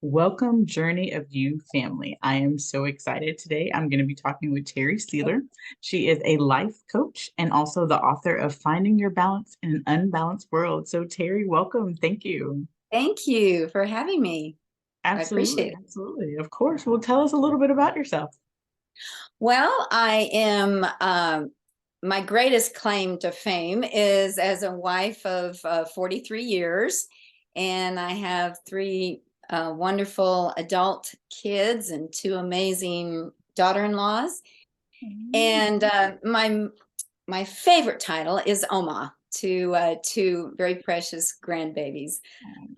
Welcome, Journey of You family. I am so excited today. I'm going to be talking with Teri Seiler. She is a life coach and also the author of Finding Your Balance in an Unbalanced World. So, Teri, welcome. Thank you. Thank you for having me. I Absolutely. appreciate it. Absolutely. Of course. Well, tell us a little bit about yourself. Well, I am, my greatest claim to fame is as a wife of 43 years, and I have three wonderful adult kids and two amazing daughter-in-laws. And my favorite title is Oma to two very precious grandbabies.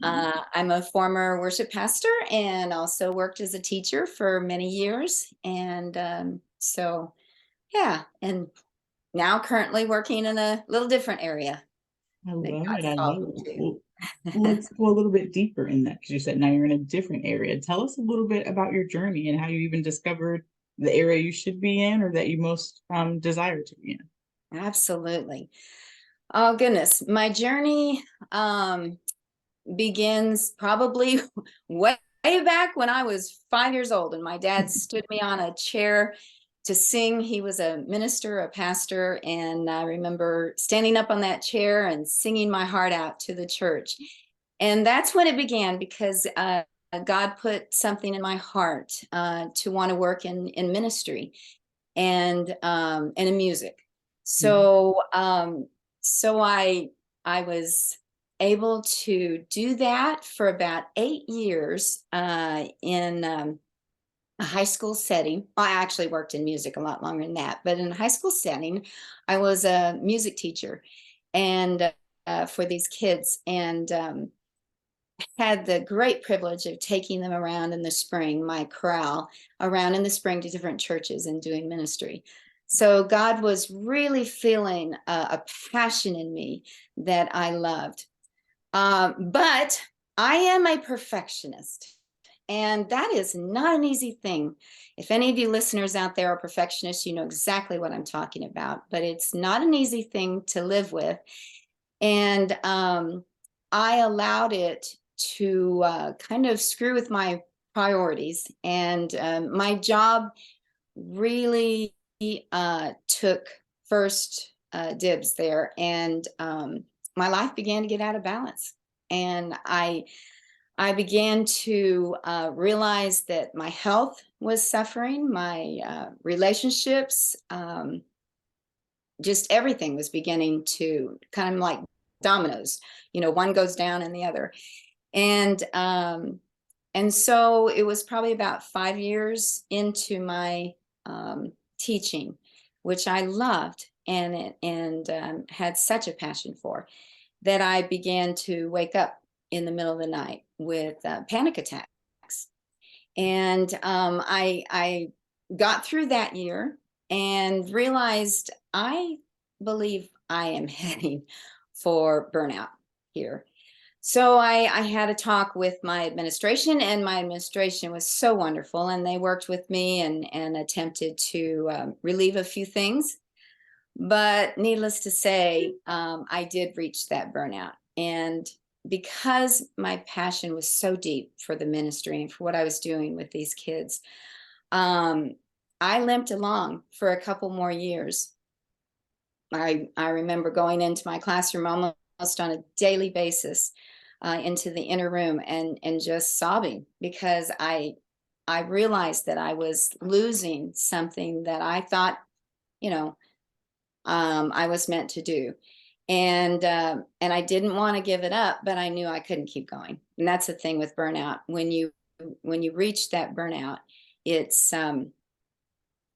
I'm a former worship pastor and also worked as a teacher for many years. And yeah, and now currently working in a little different area I that love it. God's I called love me it. to. Well, let's go a little bit deeper in that because you said now you're in a different area. Tell us a little bit about your journey and how you even discovered the area you should be in or that you most desire to be in. Absolutely. Oh, goodness. My journey begins probably way back when I was 5 years old, and my dad stood me on a chair to sing. He was a minister, a pastor, and I remember standing up on that chair and singing my heart out to the church. And that's when it began because God put something in my heart to want to work in ministry and in music. Mhm. So I was able to do that for about 8 years in a high school setting. I actually worked in music a lot longer than that, but in a high school setting, I was a music teacher and for these kids, and had the great privilege of taking them around in the spring, my chorale, around in the spring to different churches and doing ministry. So God was really feeling a passion in me that I loved. But I am a perfectionist, and that is not an easy thing. If any of you listeners out there are perfectionists, you know exactly what I'm talking about, but it's not an easy thing to live with. And I allowed it to kind of screw with my priorities. And my job really took first dibs there. And my life began to get out of balance. And I began to realize that my health was suffering, my relationships, just everything was beginning to kind of like dominoes, one goes down and the other. And so it was probably about 5 years into my teaching, which I loved and had such a passion for, that I began to wake up in the middle of the night with panic attacks. And I got through that year and realized I believe I am heading for burnout here. So I had a talk with my administration, and my administration was so wonderful, and they worked with me and attempted to relieve a few things. But needless to say, I did reach that burnout. And because my passion was so deep for the ministry and for what I was doing with these kids, um, I limped along for a couple more years. I remember going into my classroom almost on a daily basis, into the inner room and just sobbing because I realized that I was losing something that I thought, you know, I was meant to do. And I didn't want to give it up, but I knew I couldn't keep going. And that's the thing with burnout. When you reach that burnout, it's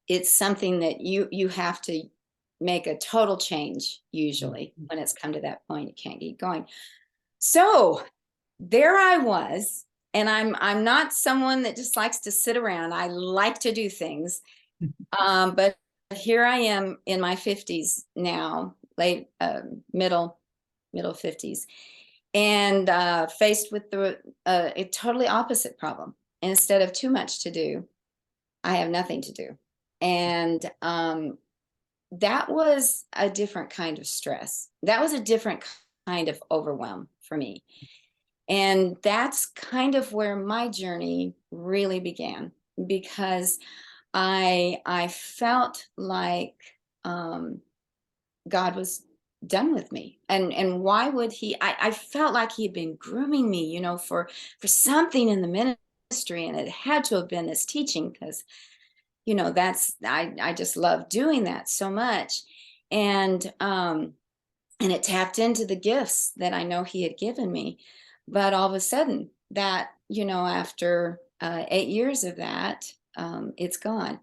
it's something that you have to make a total change usually when it's come to that point. You can't keep going. So there I was, and I'm not someone that just likes to sit around. I like to do things. But here I am in my 50s now, late middle 50s, and faced with a totally opposite problem. Instead of too much to do, I have nothing to do. And that was a different kind of stress. That was a different kind of overwhelm for me. And that's kind of where my journey really began, because I felt like um, God was done with me. And why would he? I felt like he had been grooming me, for something in the ministry, and it had to have been this teaching, because that's I just love doing that so much. And it tapped into the gifts that I know he had given me. But all of a sudden, that, after 8 years of that, it's gone.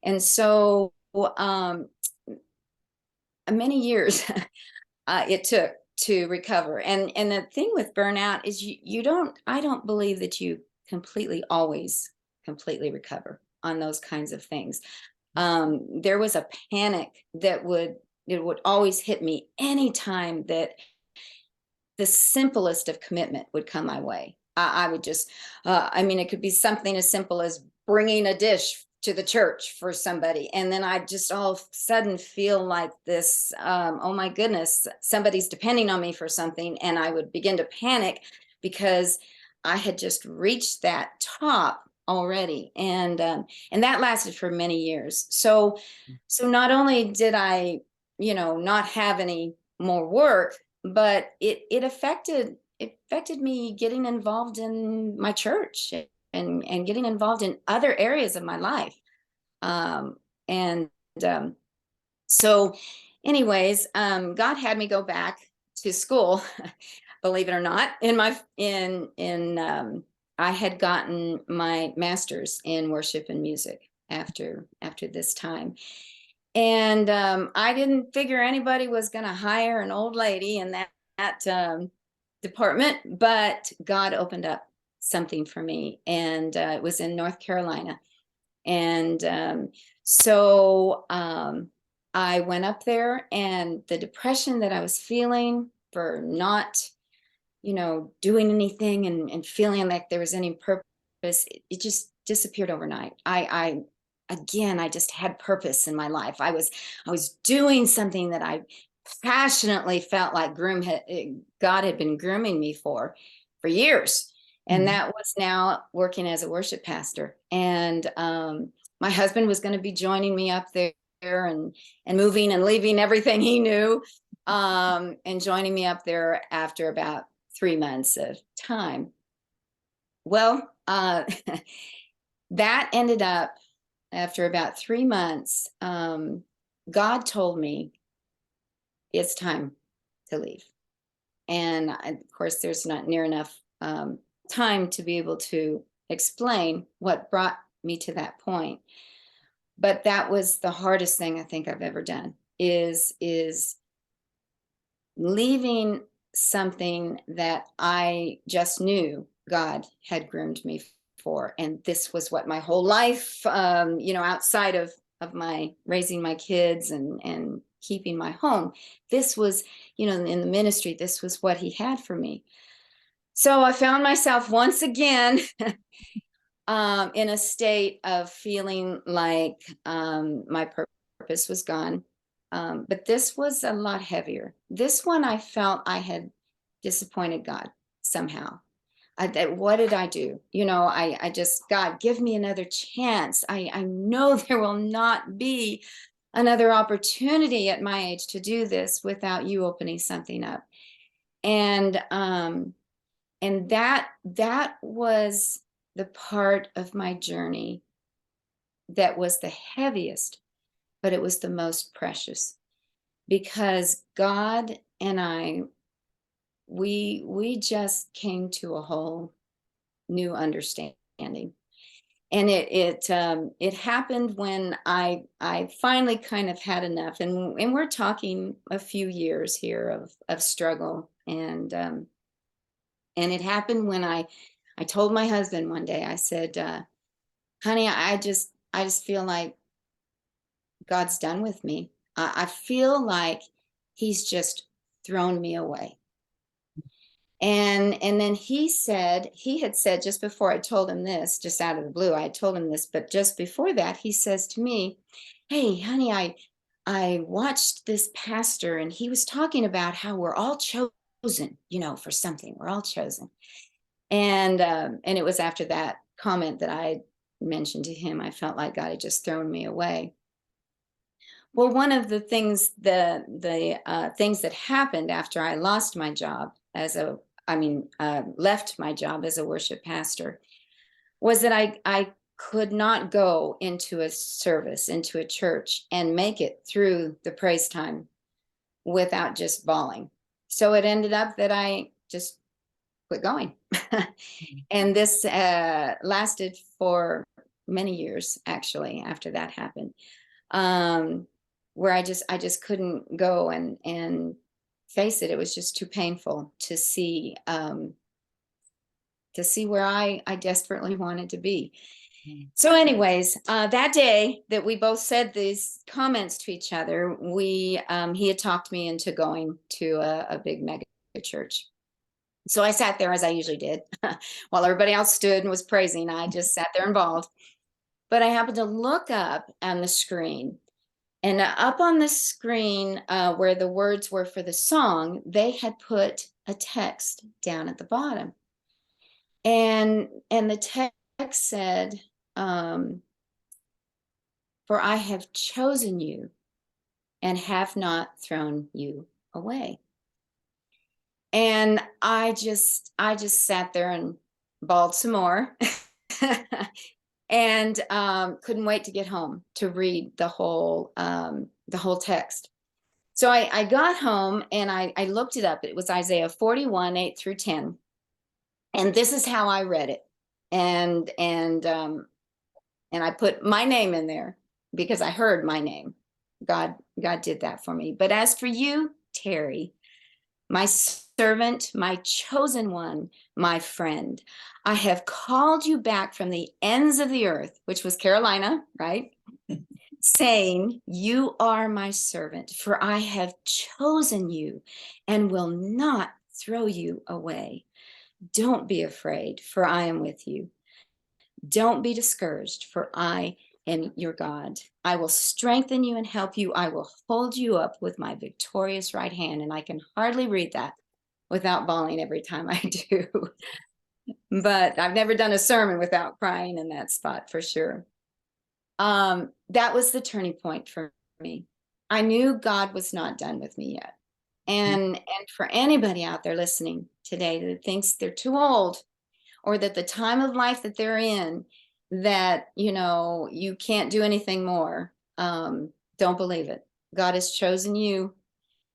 And so many years it took to recover. And the thing with burnout is you don't, I don't believe that you completely always completely recover on those kinds of things. There was a panic that would always hit me anytime that the simplest of commitment would come my way. I would just, I mean, it could be something as simple as bringing a dish to the church for somebody. And then I just all of a sudden feel like this, oh my goodness, somebody's depending on me for something. And I would begin to panic because I had just reached that top already. And that lasted for many years. So not only did I, not have any more work, but it affected me getting involved in my church, and getting involved in other areas of my life. And so anyways, God had me go back to school, believe it or not. In I had gotten my master's in worship and music after this time. And I didn't figure anybody was going to hire an old lady in that department, but God opened up something for me, and it was in North Carolina. And so I went up there, and the depression that I was feeling for not, doing anything, and feeling like there was any purpose, it just disappeared overnight. Again, I just had purpose in my life. I was doing something that I passionately felt like God had been grooming me for years. And Mhm. that was now working as a worship pastor. And my husband was going to be joining me up there, and moving and leaving everything he knew, and joining me up there after about 3 months of time. Well, that ended up, after about 3 months, God told me it's time to leave. And of course, there's not near enough time to be able to explain what brought me to that point. But that was the hardest thing I think I've ever done, is leaving something that I just knew God had groomed me for. And this was what my whole life, outside of my raising my kids, and keeping my home, this was, in the ministry, this was what he had for me. So I found myself once again in a state of feeling like my purpose was gone. But this was a lot heavier. This one, I felt I had disappointed God somehow. What did I do? I just, God, give me another chance. I know there will not be another opportunity at my age to do this without you opening something up. And that was the part of my journey that was the heaviest, but it was the most precious, because God and I, we just came to a whole new understanding. And it happened when I finally kind of had enough. And we're talking a few years here of struggle. And it happened when I told my husband one day. I said, honey, I just feel like God's done with me. I feel like he's just thrown me away. And then he had said, just before I told him this, just out of the blue, I had told him this, but just before that, he says to me, hey, honey, I watched this pastor, and he was talking about how we're all chosen chosen, for something. We're all chosen. And it was after that comment that I mentioned to him, I felt like God had just thrown me away. Well, one of the things, the things that happened after I lost my job left my job as a worship pastor, was that I could not go into a service, into a church, and make it through the praise time without just bawling. So it ended up that I just quit going. And this lasted for many years, actually, after that happened, um, where I just couldn't go and face it. It was just too painful to see where I desperately wanted to be. So, anyways, that day that we both said these comments to each other, he had talked me into going to a big mega church. So I sat there as I usually did, while everybody else stood and was praising. I just sat there involved. But I happened to look up on the screen, and up on the screen where the words were for the song, they had put a text down at the bottom, and the text said, um, "For I have chosen you and have not thrown you away." And I just sat there and bawled some more. And couldn't wait to get home to read the whole text. So I got home and I looked it up. It was Isaiah 41, 8 through 10. And this is how I read it. And I put my name in there because I heard my name. God did that for me. But as for you, Teri, my servant, my chosen one, my friend, I have called you back from the ends of the earth, which was Carolina, right? Saying, "You are my servant, for I have chosen you and will not throw you away. Don't be afraid, for I am with you. Don't be discouraged, for I am your God. I will strengthen you and help you. I will hold you up with my victorious right hand." And I can hardly read that without bawling every time I do. But I've never done a sermon without crying in that spot for sure. That was the turning point for me. I knew God was not done with me yet. And for anybody out there listening today that thinks they're too old, or that the time of life that they're in, that you can't do anything more, don't believe it. God has chosen you,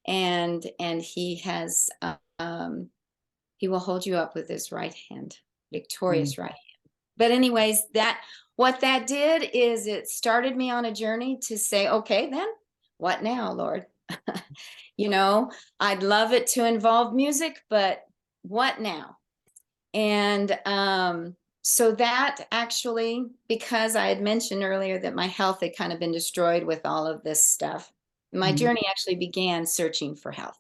and he will hold you up with his right hand, Mm. victorious right hand. But anyways, that what that did is it started me on a journey to say, okay, then what now, Lord? you know I'd love it to involve music, but what now? And so that actually, because I had mentioned earlier that my health had kind of been destroyed with all of this stuff, my Mhm. journey actually began searching for health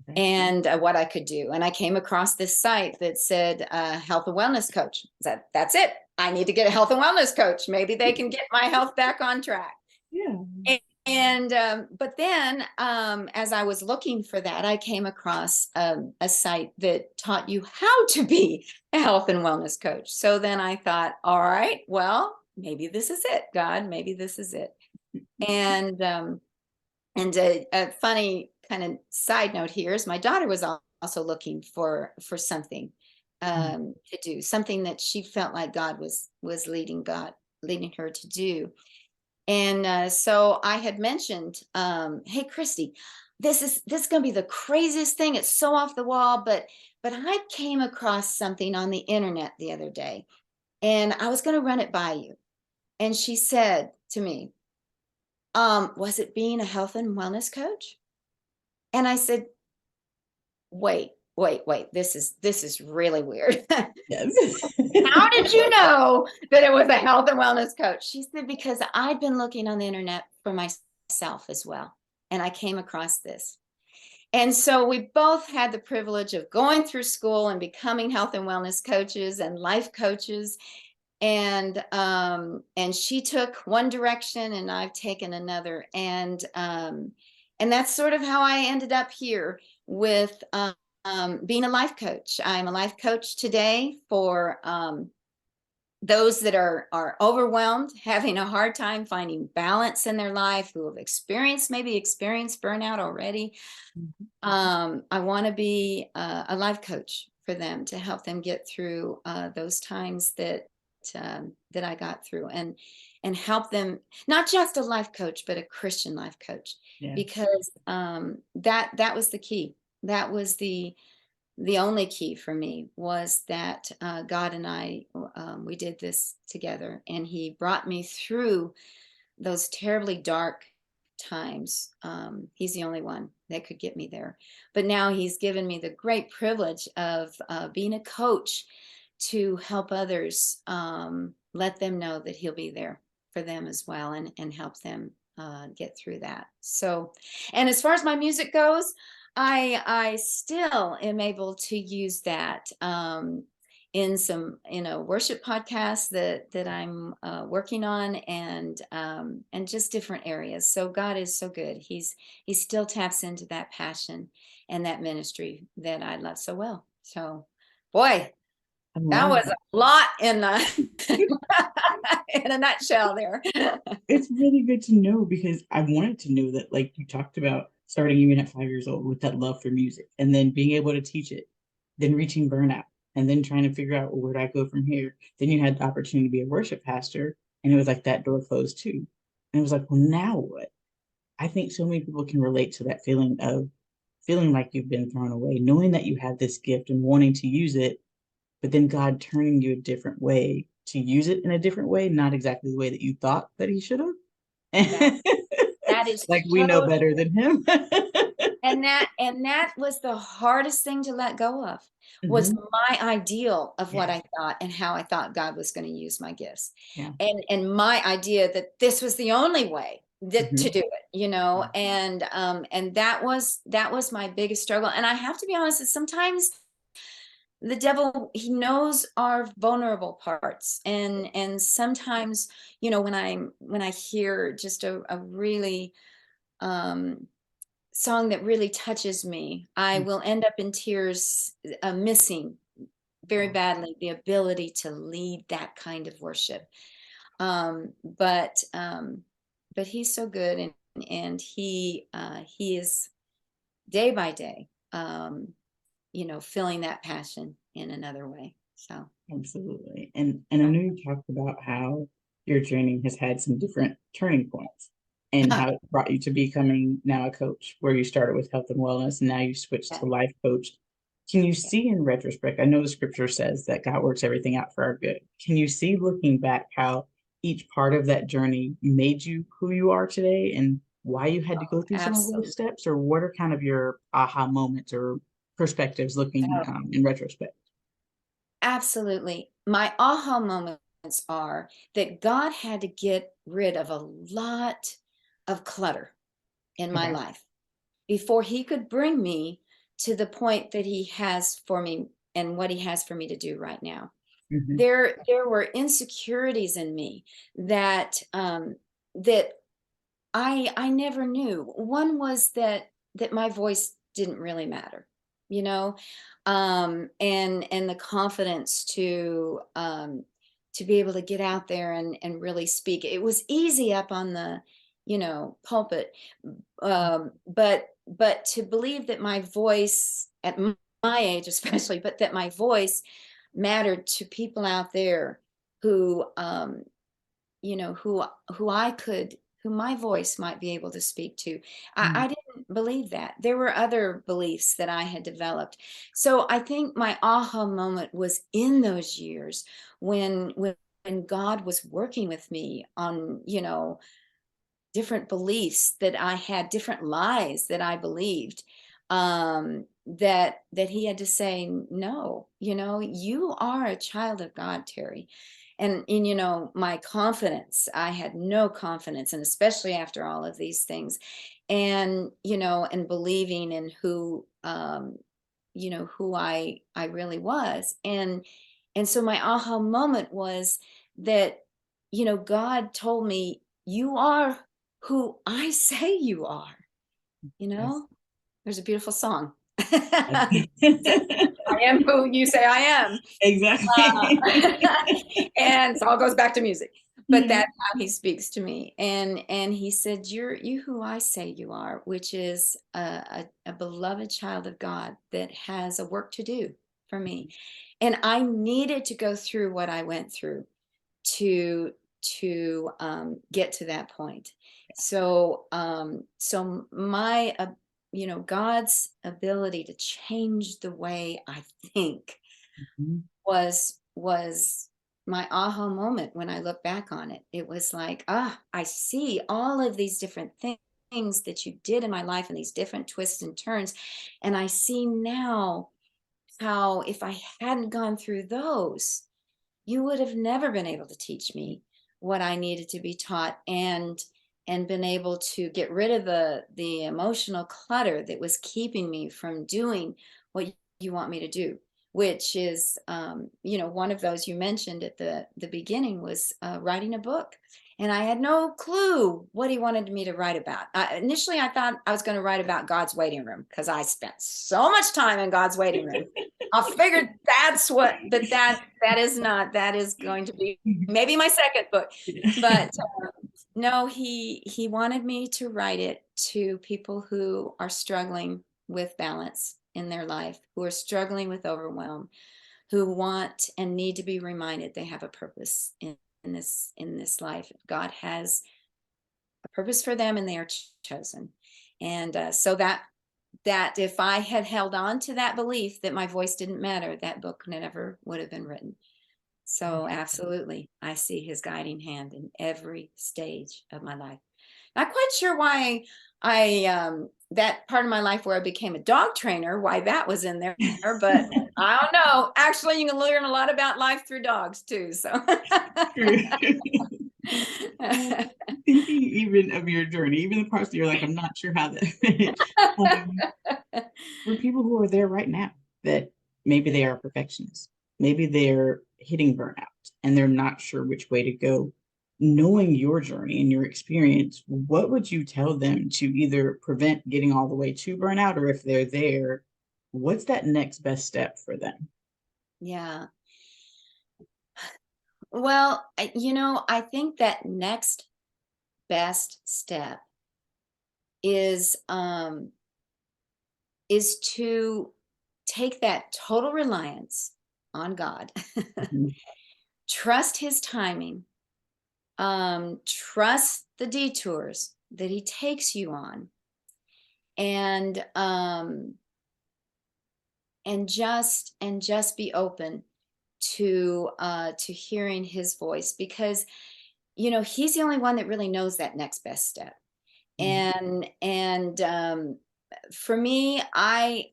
Okay. and what I could do. And I came across this site that said health and wellness coach. That's it. I need to get a health and wellness coach. Maybe they can get my health back on track. Yeah. But then, as I was looking for that, I came across a site that taught you how to be a health and wellness coach. So then I thought, all right, well, maybe this is it, God. Maybe this is it. And a funny kind of side note here is my daughter was also looking for something Mm. to do, something that she felt like God was leading her to do. And so I had mentioned, "Hey, Christy, this is going to be the craziest thing. It's so off the wall, but I came across something on the internet the other day, and I was going to run it by you." And she said to me, "Was it being a health and wellness coach?" And I said, "Wait. This is really weird. Yes. How did you know that it was a health and wellness coach?" She said, "Because I'd been looking on the internet for myself as well. And I came across this." And so we both had the privilege of going through school and becoming health and wellness coaches and life coaches. And she took one direction and I've taken another. And that's sort of how I ended up here with Being a life coach. I'm a life coach today for those that are overwhelmed, having a hard time finding balance in their life, who have maybe experienced burnout already. Mhm. I want to be a life coach for them to help them get through those times that I got through, and help them, not just a life coach, but a Christian life coach, Yes. because that was the key. That was the only key for me, was that God and I, we did this together, and He brought me through those terribly dark times. He's the only one that could get me there. But now He's given me the great privilege of being a coach to help others, let them know that He'll be there for them as well, and help them get through that. So, and as far as my music goes, I still am able to use that in some worship podcasts that I'm working on, and just different areas. So God is so good. He still taps into that passion and that ministry that I love so well. So, boy, I that love was it. a lot in in a nutshell there. It's really good to know because I wanted to know that, like you talked about starting even at 5 years old with that love for music and then being able to teach it, then reaching burnout, and then trying to figure out, well, where do I go from here? Then you had the opportunity to be a worship pastor, and it was like that door closed too. And it was like, well, now what? I think so many people can relate to that feeling of feeling like you've been thrown away, knowing that you have this gift and wanting to use it, but then God turning you a different way to use it in a different way, not exactly the way that you thought that He should that have. that is Like we know so better than Him. and that was the hardest thing to let go of, was Hmm. my ideal of what Yeah. I thought and how I thought God was going to use my gifts, Yeah. and my idea that this was the only way that to Hmm. do it, and that was my biggest struggle. And I have to be honest, that sometimes the devil, he knows our vulnerable parts, and sometimes, when I hear just a really um song that really touches me, I will end up in tears, missing very Yeah. badly the ability to lead that kind of worship. Um, but um, but He's so good, and He is day by day, filling that passion in another way. So Absolutely. And I know you talked about how your journey has had some different turning points and how it brought you to becoming now a coach, where you started with health and wellness and now you switched yeah, to life coach. Can you yeah. see in retrospect? I know the scripture says that God works everything out for our good. Can you see looking back how each part of that journey made you who you are today and why you had to go through some of those Absolutely. steps? Or what are kind of your aha moments or perspectives looking in retrospect? Absolutely. My aha moments are that God had to get rid of a lot of clutter in my Okay. life before He could bring me to the point that He has for me, and what He has for me to do right now. Hmm. There were insecurities in me that I never knew. One was that my voice didn't really matter, you know, and the confidence to be able to get out there and really speak. It was easy up on the, pulpit, but to believe that my voice at my age, especially, but that my voice mattered to people out there who you know who who I could who my voice might be able to speak to. I didn't believe that. There were other beliefs that I had developed. So I think my aha moment was in those years when God was working with me on, different beliefs that I had, different lies that I believed, that He had to say, no, you are a child of God, Terry. And my confidence, I had no confidence, and especially after all of these things, and believing in who I really was. And so my aha moment was that, God told me, you are who I say you are. you Yes. know there's a beautiful song. I am who you say I am. Exactly. And so it all goes back to music. But Mhm. that's how he speaks to me. And he said, "You're you who I say you are," which is a beloved child of God that has a work to do for me. And I needed to go through what I went through to get to that point. So my God's ability to change the way I think Mhm. was my aha moment. When I look back on it, it was like, I see all of these different things that you did in my life and these different twists and turns, and I see now how if I hadn't gone through those, you would have never been able to teach me what I needed to be taught, and been able to get rid of the emotional clutter that was keeping me from doing what you want me to do, which is one of those you mentioned at the beginning was writing a book. And I had no clue what he wanted me to write about. Initially I thought I was going to write about God's waiting room, because I spent so much time in God's waiting room. I figured that's what, but that is not, that is going to be maybe my second book. But no, he wanted me to write it to people who are struggling with balance in their life, who are struggling with overwhelm, who want and need to be reminded they have a purpose in this life. God has a purpose for them, and they are chosen. And so that if I had held on to that belief that my voice didn't matter, that book never would have been written. So absolutely, I see his guiding hand in every stage of my life. Not quite sure why that part of my life where I became a dog trainer, why that was in there, but I don't know. Actually, you can learn a lot about life through dogs too. So True. Thinking even of your journey, even the parts that you're like, I'm not sure how that fit. Um, for people who are there right now, that maybe they are perfectionists, maybe they're hitting burnout and they're not sure which way to go. Knowing your journey and your experience, what would you tell them to either prevent getting all the way to burnout, or if they're there, what's that next best step for them? yeah. Well, I think that next best step is to take that total reliance on God, Mhm. trust his timing, trust the detours that he takes you on, and just be open to hearing his voice, because he's the only one that really knows that next best step. Mhm. And for me, I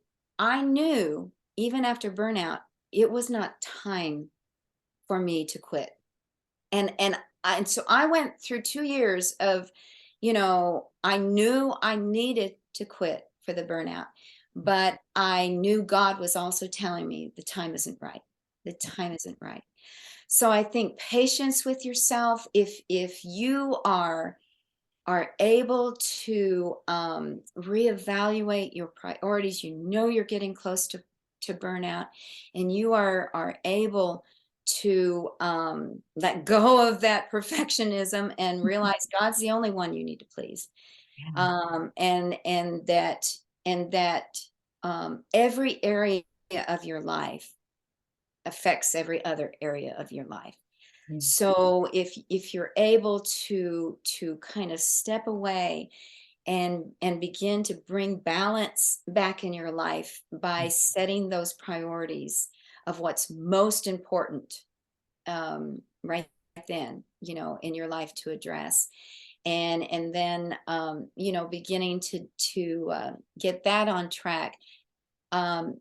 knew even after burnout, it was not time for me to quit. And so I went through 2 years of, I knew I needed to quit for the burnout, but I knew God was also telling me the time isn't right. The time isn't right. So I think patience with yourself. If you are able to reevaluate your priorities, you're getting close to burnout, and you are able to let go of that perfectionism and realize God's the only one you need to please, Yeah. and that every area of your life affects every other area of your life. Yeah. So if you're able to kind of step away and begin to bring balance back in your life by setting those priorities of what's most important, right then, in your life to address, and then beginning to get that on track. I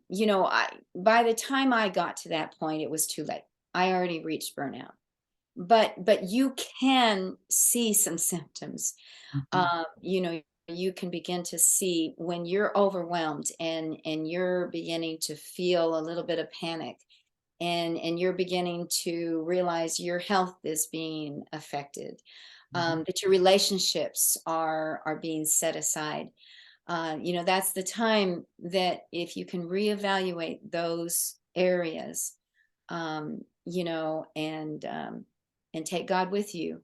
by the time I got to that point, it was too late. I already reached burnout. But you can see some symptoms. Mhm. You can begin to see when you're overwhelmed, and you're beginning to feel a little bit of panic, and you're beginning to realize your health is being affected, Mhm. that your relationships are being set aside, That's the time that if you can reevaluate those areas, and take God with you,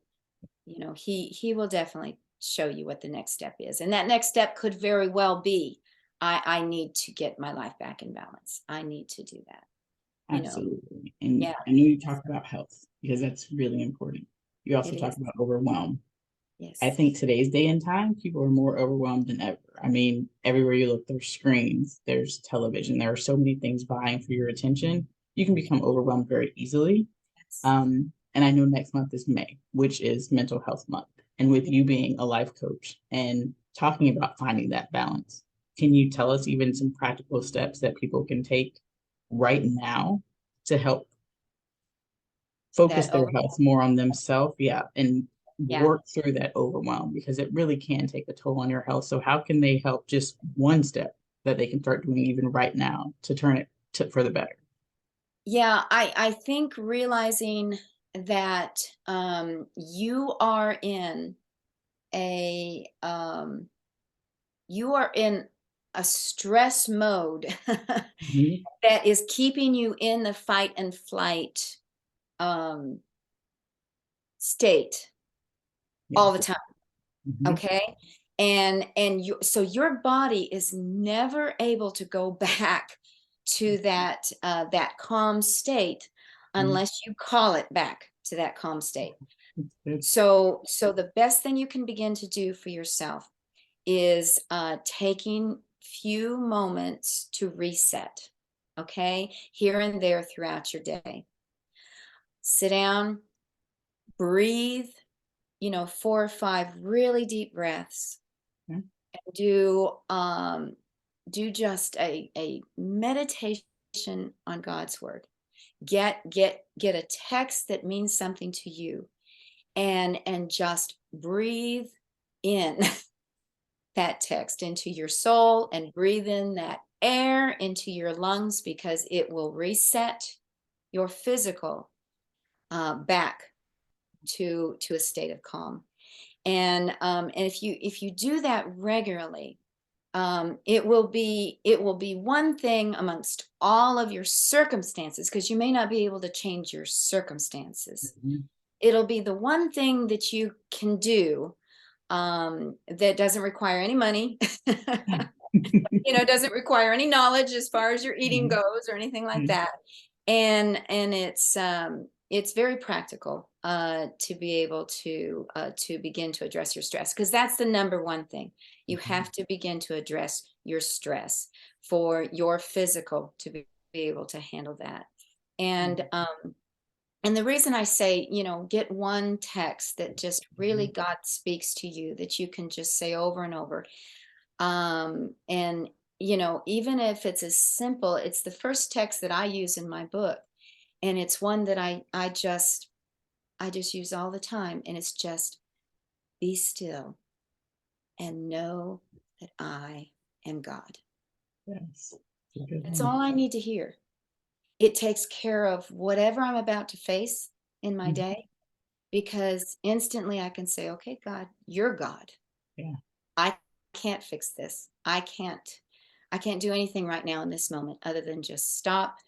he will definitely show you what the next step is. And that next step could very well be, I need to get my life back in balance. I need to do that, you know. Absolutely. And Yeah, I know you talked about health because that's really important. You it also is. talk about overwhelm. I Yes. think today's day and time, people are more overwhelmed than ever. I mean, everywhere you look, there's screens, there's television, there are so many things vying for your attention. You can become overwhelmed very easily. Yes. And I know next month is May, which is Mental Health Month. And with Yeah. you being a life coach and talking about finding that balance, can you tell us even some practical steps that people can take right now to help focus That their over. health more on themselves? Yeah. And Yeah. work through that overwhelm because it really can take a toll on your health. So, how can they help just one step that they can start doing even right now to turn it for the better? Yeah, I think realizing that a you are in a stress mode Mhm. that is keeping you in the fight and flight um, state all the Yes. time. Mhm. Okay, so your body is never able to go back to that calm state Mhm. unless you call it back to that calm state. Good. So the best thing you can begin to do for yourself is taking few moments to reset, okay, here and there throughout your day. Sit down, breathe, 4 or 5 really deep breaths. Yeah. Do just a meditation on God's word. Get a text that means something to you, and just breathe in that text into your soul, and breathe in that air into your lungs, because it will reset your physical back to a state of calm. And if you do that regularly, it will be one thing amongst all of your circumstances, because you may not be able to change your circumstances. Mhm. It'll be the one thing that you can do, that doesn't require any money. Doesn't require any knowledge as far as your eating Mhm. goes or anything like Mhm. that. And it's very practical, to be able to begin to address your stress, because that's the number one thing. You Mhm. have to begin to address your stress for your physical to be able to handle that. And Mhm. the reason I say, get one text that just really Mhm. God speaks to you, that you can just say over and over. And even if it's as simple, it's the first text that I use in my book, and it's one that I just use all the time, and it's just, be still and know that I am God. Yes. It's a good That's one. all I need to hear. It takes care of whatever I'm about to face in my Mhm. day, because instantly I can say, okay, God, you're God. Yeah. I can't fix this. I can't do anything right now in this moment other than just stop,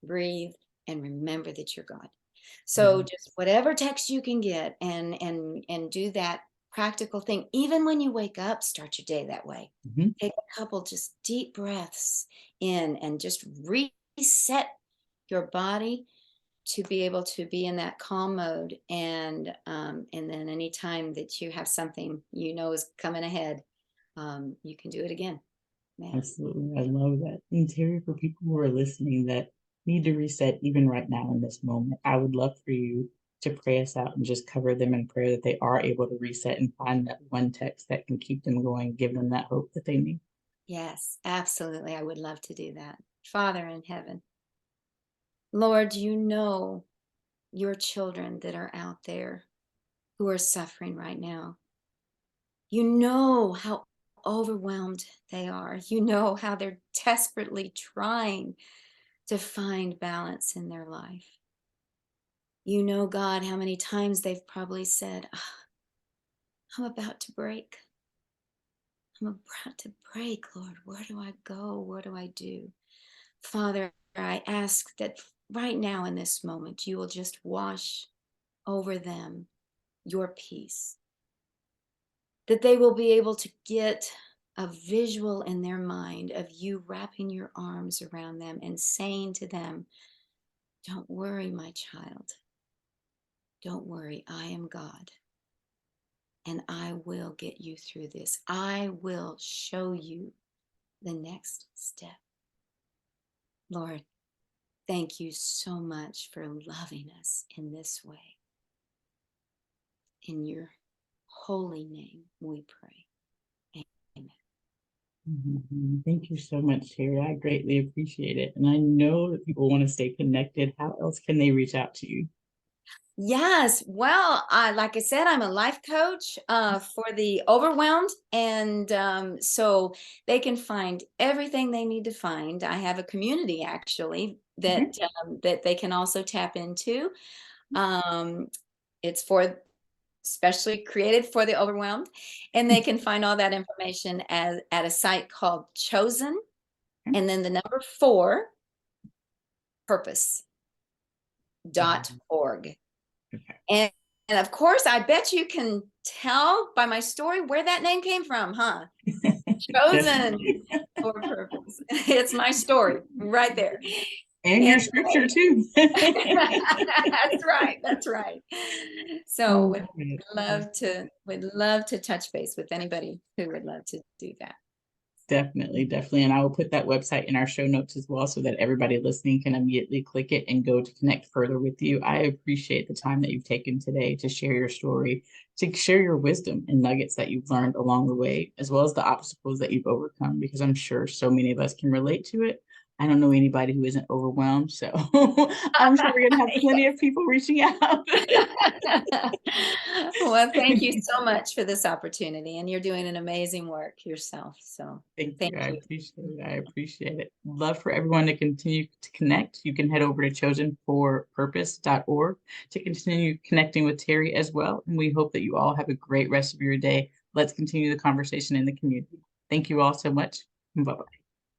breathe, and remember that you're God. So Yeah. just whatever text you can get, and do that practical thing. Even when you wake up, start your day that way. Mhm. Take a couple just deep breaths in, and just reset your body to be able to be in that calm mode. And then anytime that you have something is coming ahead, you can do it again. Yeah. Absolutely. I love that. And Terry, for people who are listening that need to reset even right now in this moment, I would love for you to pray us out and just cover them in prayer that they are able to reset and find that one text that can keep them going, give them that hope that they need. Yes, absolutely. I would love to do that. Father in heaven, Lord, your children that are out there who are suffering right now. You know how overwhelmed they are. You know how they're desperately trying to find balance in their life. You know, God, how many times they've probably said, "Ah, I'm about to break. I'm about to break, Lord. Where do I go? What do I do? Father, I ask that right now in this moment, you will just wash over them your peace, that they will be able to get a visual in their mind of you wrapping your arms around them and saying to them, don't worry, my child. Don't worry. I am God and I will get you through this. I will show you the next step. Lord, thank you so much for loving us in this way. In your holy name we pray. Amen. Thank you so much, Terry. I greatly appreciate it. And I know that people want to stay connected. How else can they reach out to you? Yes. Well, like I said, I'm a life coach for the overwhelmed. And so they can find everything they need to find. I have a community actually Okay. that they can also tap into. Um, it's for specially created for the overwhelmed. And they can find all that information at a site called Chosen and then the number 4 purpose.org. Okay. And of course, I bet you can tell by my story where that name came from, huh? Chosen Definitely. for purpose. It's my story right there. And your scripture Anyway, too. that's right. That's right. I So love would it. love to touch base with anybody who would love to do that. Definitely, definitely. And I will put that website in our show notes as well so that everybody listening can immediately click it and go to connect further with you. I appreciate the time that you've taken today to share your story, to share your wisdom and nuggets that you've learned along the way, as well as the obstacles that you've overcome, because I'm sure so many of us can relate to it. I don't know anybody who isn't overwhelmed. So I'm sure we're going to have plenty of people reaching out. Well, thank you so much for this opportunity, and you're doing an amazing work yourself. So Thank thank you. I you. appreciate it. I appreciate it. Love for everyone to continue to connect. You can head over to chosenforpurpose.org to continue connecting with Terry as well. And we hope that you all have a great rest of your day. Let's continue the conversation in the community. Thank you all so much. Bye bye.